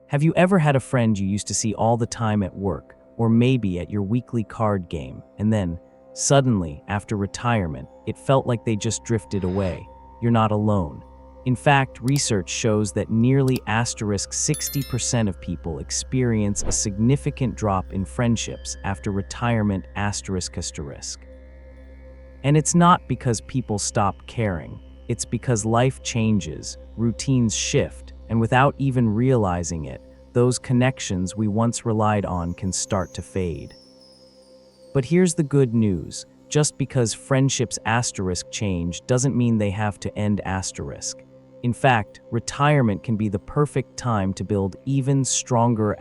Have you ever had a friend you used to see all the time at work, or maybe at your weekly card game, and then, suddenly, after retirement, it felt like they just drifted away? You're not alone. In fact, research shows that nearly 60% of people experience a significant drop in friendships after retirement. And it's not because people stop caring. It's because life changes, routines shift, and without even realizing it, those connections we once relied on can start to fade. But here's the good news. Just because friendships change doesn't mean they have to end. In fact, retirement can be the perfect time to build even stronger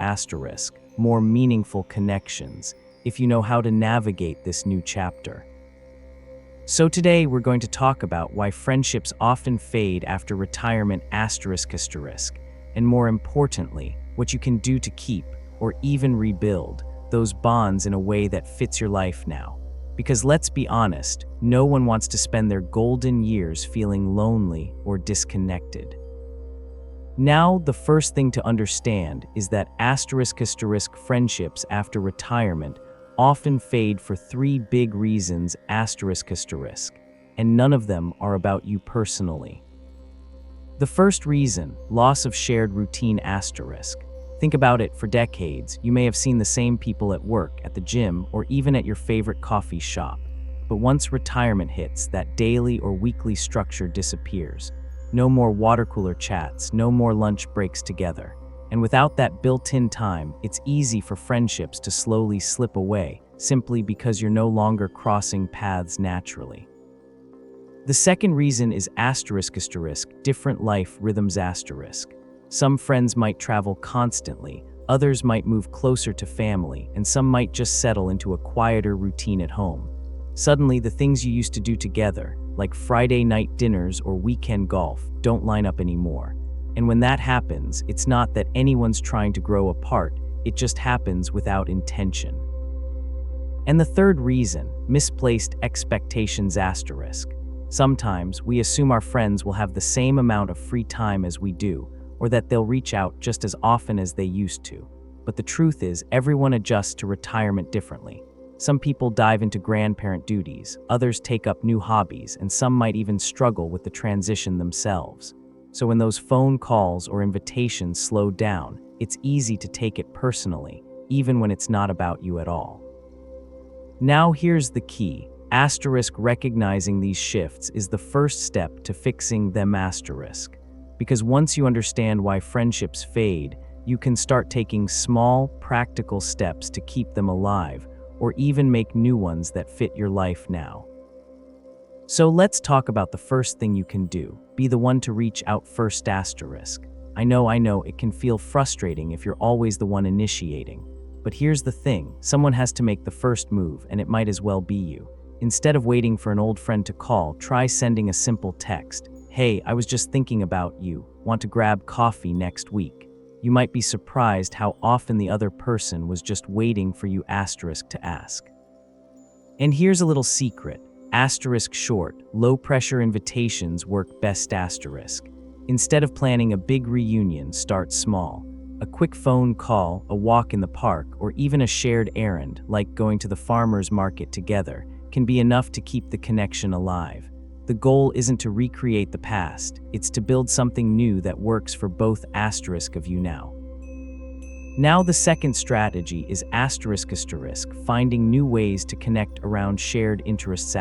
more meaningful connections, if you know how to navigate this new chapter. So today we're going to talk about why friendships often fade after retirement and more importantly, what you can do to keep or even rebuild those bonds in a way that fits your life now. Because let's be honest, no one wants to spend their golden years feeling lonely or disconnected. Now, the first thing to understand is that friendships after retirement often fade for three big reasons, and none of them are about you personally. The first reason, loss of shared routine. Think about it. For decades, you may have seen the same people at work, at the gym, or even at your favorite coffee shop. But once retirement hits, that daily or weekly structure disappears. No more water cooler chats, no more lunch breaks together. And without that built-in time, it's easy for friendships to slowly slip away, simply because you're no longer crossing paths naturally. The second reason is different life rhythms. Some friends might travel constantly, others might move closer to family, and some might just settle into a quieter routine at home. Suddenly, the things you used to do together, like Friday night dinners or weekend golf, don't line up anymore. And when that happens, it's not that anyone's trying to grow apart, it just happens without intention. And the third reason, misplaced expectations. Sometimes we assume our friends will have the same amount of free time as we do, or that they'll reach out just as often as they used to. But the truth is, everyone adjusts to retirement differently. Some people dive into grandparent duties, others take up new hobbies, and some might even struggle with the transition themselves. So when those phone calls or invitations slow down, it's easy to take it personally, even when it's not about you at all. Now here's the key. Recognizing these shifts is the first step to fixing them. Because once you understand why friendships fade, you can start taking small, practical steps to keep them alive, or even make new ones that fit your life now. So let's talk about the first thing you can do. Be the one to reach out first. I know, it can feel frustrating if you're always the one initiating. But here's the thing, someone has to make the first move, and it might as well be you. Instead of waiting for an old friend to call, try sending a simple text. Hey, I was just thinking about you. Want to grab coffee next week? You might be surprised how often the other person was just waiting for you to ask. And here's a little secret. Short, low-pressure invitations work best. Instead of planning a big reunion, start small. A quick phone call, a walk in the park, or even a shared errand, like going to the farmer's market together, can be enough to keep the connection alive. The goal isn't to recreate the past, it's to build something new that works for both of you now. Now the second strategy is finding new ways to connect around shared interests.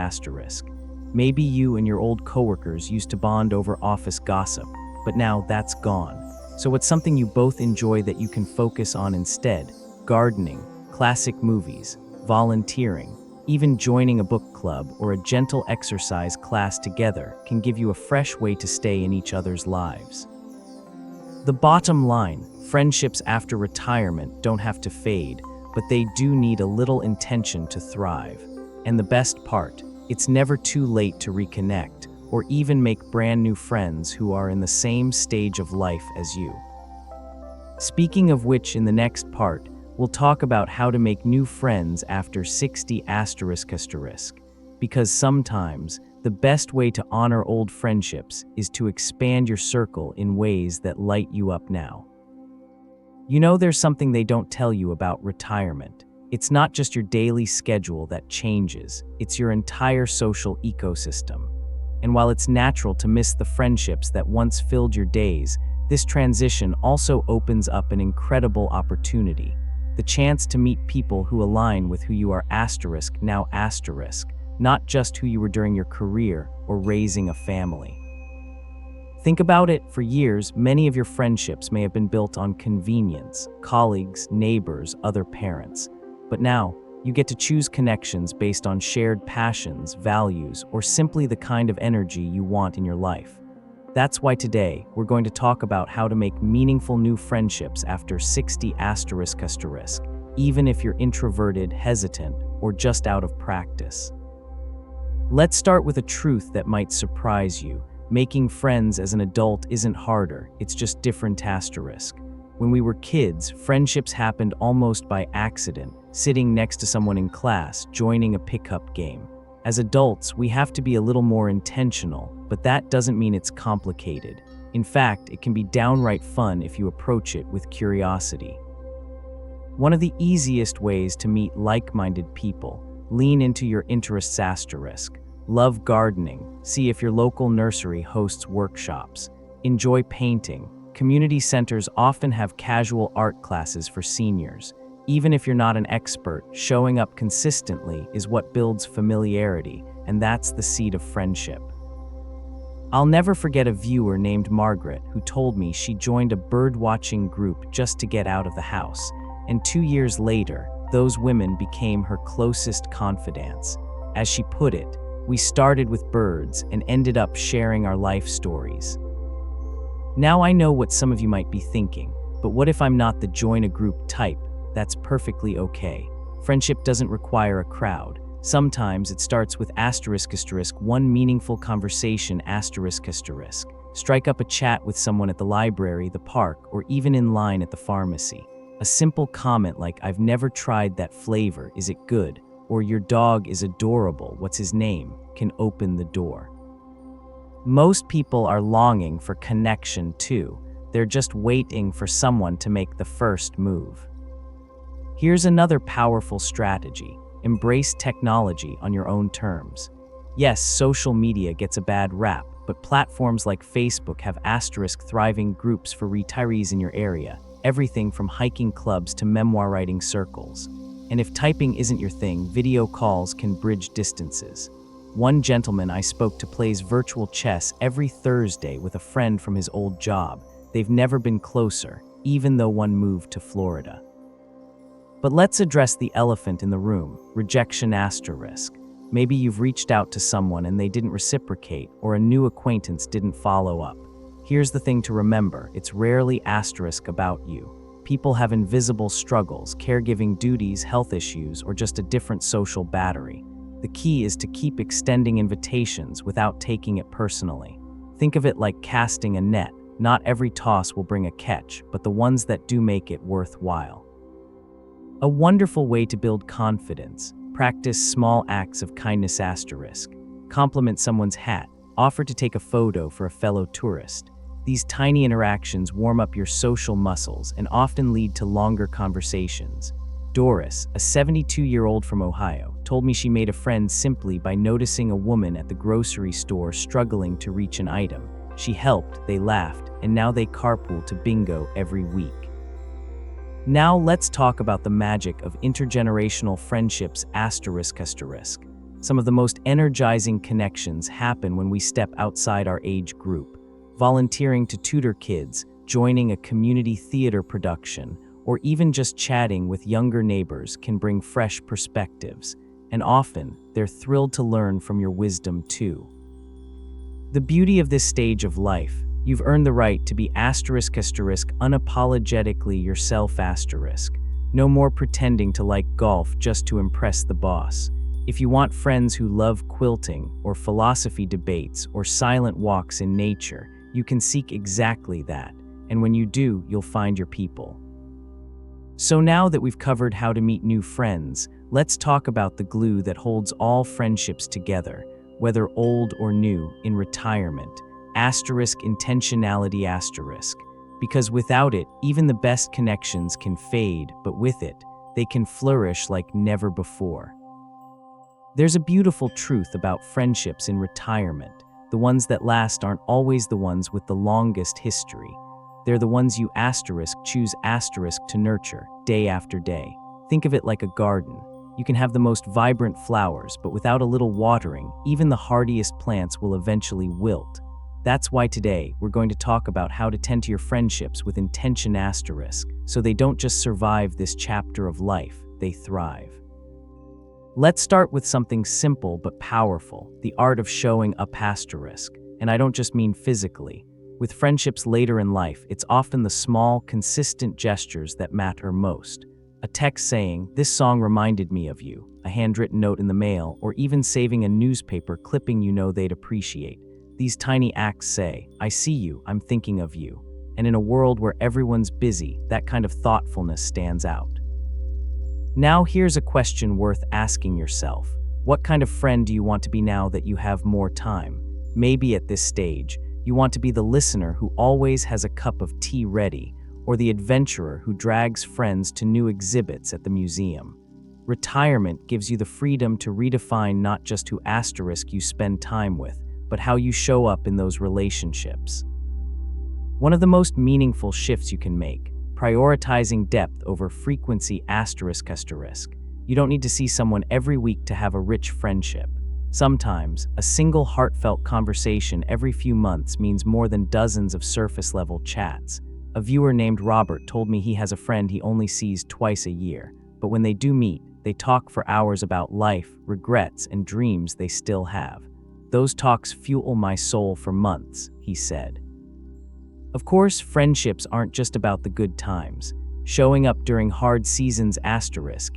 Maybe you and your old coworkers used to bond over office gossip, but now that's gone. So what's something you both enjoy that you can focus on instead? Gardening, classic movies, volunteering, even joining a book club or a gentle exercise class together can give you a fresh way to stay in each other's lives. The bottom line, friendships after retirement don't have to fade, but they do need a little intention to thrive. And the best part, it's never too late to reconnect or even make brand new friends who are in the same stage of life as you. Speaking of which, in the next part, we'll talk about how to make new friends after 60 because sometimes the best way to honor old friendships is to expand your circle in ways that light you up now. You know, there's something they don't tell you about retirement. It's not just your daily schedule that changes, it's your entire social ecosystem. And while it's natural to miss the friendships that once filled your days, this transition also opens up an incredible opportunity. The chance to meet people who align with who you are now, not just who you were during your career or raising a family. Think about it, for years, many of your friendships may have been built on convenience, colleagues, neighbors, other parents. But now, you get to choose connections based on shared passions, values, or simply the kind of energy you want in your life. That's why today, we're going to talk about how to make meaningful new friendships after 60 ***, even if you're introverted, hesitant, or just out of practice. Let's start with a truth that might surprise you. Making friends as an adult isn't harder, it's just different ***. When we were kids, friendships happened almost by accident, sitting next to someone in class, joining a pickup game. As adults, we have to be a little more intentional, but that doesn't mean it's complicated. In fact, it can be downright fun if you approach it with curiosity. One of the easiest ways to meet like-minded people: lean into your interests ***. Love gardening, see if your local nursery hosts workshops. Enjoy painting. Community centers often have casual art classes for seniors. Even if you're not an expert, showing up consistently is what builds familiarity, and that's the seed of friendship. I'll never forget a viewer named Margaret who told me she joined a bird-watching group just to get out of the house, and 2 years later, those women became her closest confidants. As she put it, "We started with birds and ended up sharing our life stories." Now I know what some of you might be thinking, but what if I'm not the join a group type? That's perfectly okay. Friendship doesn't require a crowd. Sometimes it starts with one meaningful conversation ***. Strike up a chat with someone at the library, the park, or even in line at the pharmacy. A simple comment like, "I've never tried that flavor, is it good?" or "Your dog is adorable, what's his name?" can open the door. Most people are longing for connection too. They're just waiting for someone to make the first move. Here's another powerful strategy: embrace technology on your own terms. Yes, social media gets a bad rap, but platforms like Facebook have *thriving groups for retirees in your area, everything from hiking clubs to memoir writing circles. And if typing isn't your thing, video calls can bridge distances. One gentleman I spoke to plays virtual chess every Thursday with a friend from his old job. They've never been closer, even though one moved to Florida. But let's address the elephant in the room: rejection ***. Maybe you've reached out to someone and they didn't reciprocate, or a new acquaintance didn't follow up. Here's the thing to remember: it's rarely * about you. People have invisible struggles, caregiving duties, health issues, or just a different social battery. The key is to keep extending invitations without taking it personally. Think of it like casting a net. Not every toss will bring a catch, but the ones that do make it worthwhile. A wonderful way to build confidence: practice small acts of kindness **. Compliment someone's hat, offer to take a photo for a fellow tourist. These tiny interactions warm up your social muscles and often lead to longer conversations. Doris, a 72-year-old from Ohio, told me she made a friend simply by noticing a woman at the grocery store struggling to reach an item. She helped, they laughed, and now they carpool to bingo every week. Now let's talk about the magic of intergenerational friendships ***. Some of the most energizing connections happen when we step outside our age group. Volunteering to tutor kids, joining a community theater production, or even just chatting with younger neighbors can bring fresh perspectives, and often they're thrilled to learn from your wisdom too. The beauty of this stage of life: you've earned the right to be unapologetically yourself **. No more pretending to like golf just to impress the boss. If you want friends who love quilting, or philosophy debates, or silent walks in nature, you can seek exactly that, and when you do, you'll find your people. So now that we've covered how to meet new friends, let's talk about the glue that holds all friendships together, whether old or new, in retirement. Intentionality **. Because without it, even the best connections can fade, but with it, they can flourish like never before. There's a beautiful truth about friendships in retirement. The ones that last aren't always the ones with the longest history. They're the ones you choose to nurture day after day. Think of it like a garden. You can have the most vibrant flowers, but without a little watering, even the hardiest plants will eventually wilt. That's why today we're going to talk about how to tend to your friendships with intention so they don't just survive this chapter of life, they thrive. Let's start with something simple but powerful, the art of showing up . And I don't just mean physically. With friendships later in life, it's often the small, consistent gestures that matter most. A text saying, "This song reminded me of you," a handwritten note in the mail, or even saving a newspaper clipping you know they'd appreciate. These tiny acts say, "I see you, I'm thinking of you." And in a world where everyone's busy, that kind of thoughtfulness stands out. Now here's a question worth asking yourself. What kind of friend do you want to be now that you have more time? Maybe at this stage, you want to be the listener who always has a cup of tea ready, or the adventurer who drags friends to new exhibits at the museum. Retirement gives you the freedom to redefine not just who you spend time with, but how you show up in those relationships. One of the most meaningful shifts you can make, prioritizing depth over frequency . You don't need to see someone every week to have a rich friendship. Sometimes, a single heartfelt conversation every few months means more than dozens of surface-level chats. A viewer named Robert told me he has a friend he only sees twice a year, but when they do meet, they talk for hours about life, regrets, and dreams they still have. "Those talks fuel my soul for months," he said. Of course, friendships aren't just about the good times. Showing up during hard seasons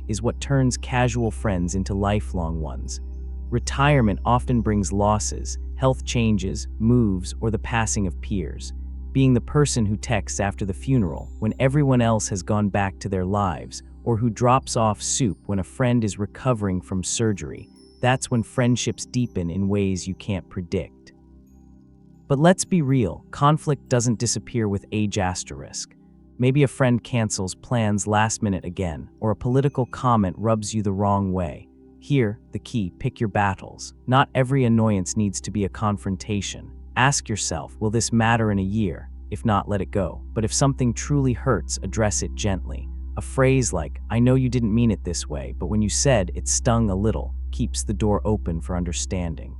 is what turns casual friends into lifelong ones. Retirement often brings losses, health changes, moves, or the passing of peers. Being the person who texts after the funeral when everyone else has gone back to their lives, or who drops off soup when a friend is recovering from surgery, that's when friendships deepen in ways you can't predict. But let's be real, conflict doesn't disappear with age . Maybe a friend cancels plans last minute again, or a political comment rubs you the wrong way. Here, the key, pick your battles. Not every annoyance needs to be a confrontation. Ask yourself, will this matter in a year? If not, let it go. But if something truly hurts, address it gently. A phrase like, "I know you didn't mean it this way, but when you said it stung a little," keeps the door open for understanding.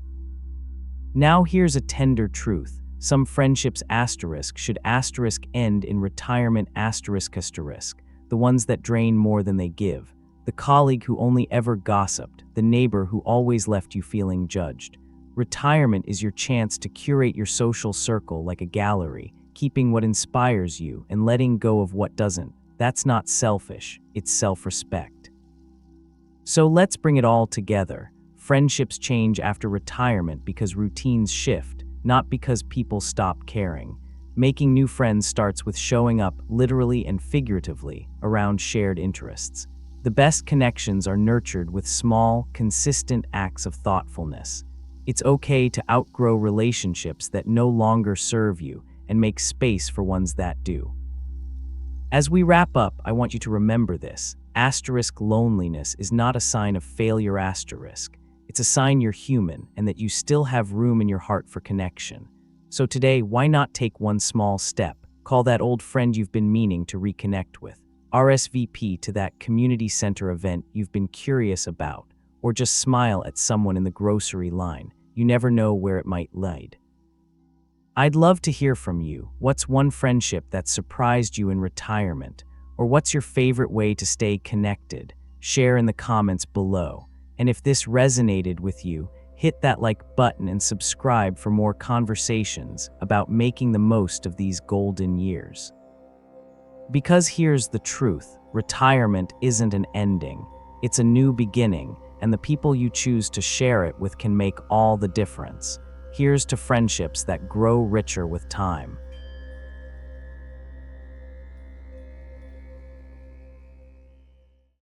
Now here's a tender truth. Some friendships should end in retirement . The ones that drain more than they give. The colleague who only ever gossiped, the neighbor who always left you feeling judged. Retirement is your chance to curate your social circle like a gallery, keeping what inspires you and letting go of what doesn't. That's not selfish, it's self-respect. So let's bring it all together. Friendships change after retirement because routines shift, not because people stop caring. Making new friends starts with showing up, literally and figuratively, around shared interests. The best connections are nurtured with small, consistent acts of thoughtfulness. It's okay to outgrow relationships that no longer serve you and make space for ones that do. As we wrap up, I want you to remember this. Loneliness is not a sign of failure . It's a sign you're human and that you still have room in your heart for connection. So today, why not take one small step? Call that old friend you've been meaning to reconnect with. RSVP to that community center event you've been curious about, or just smile at someone in the grocery line. You never know where it might lead. I'd love to hear from you. What's one friendship that surprised you in retirement? Or what's your favorite way to stay connected? Share in the comments below. And if this resonated with you, hit that like button and subscribe for more conversations about making the most of these golden years. Because here's the truth, retirement isn't an ending, it's a new beginning, and the people you choose to share it with can make all the difference. Here's to friendships that grow richer with time.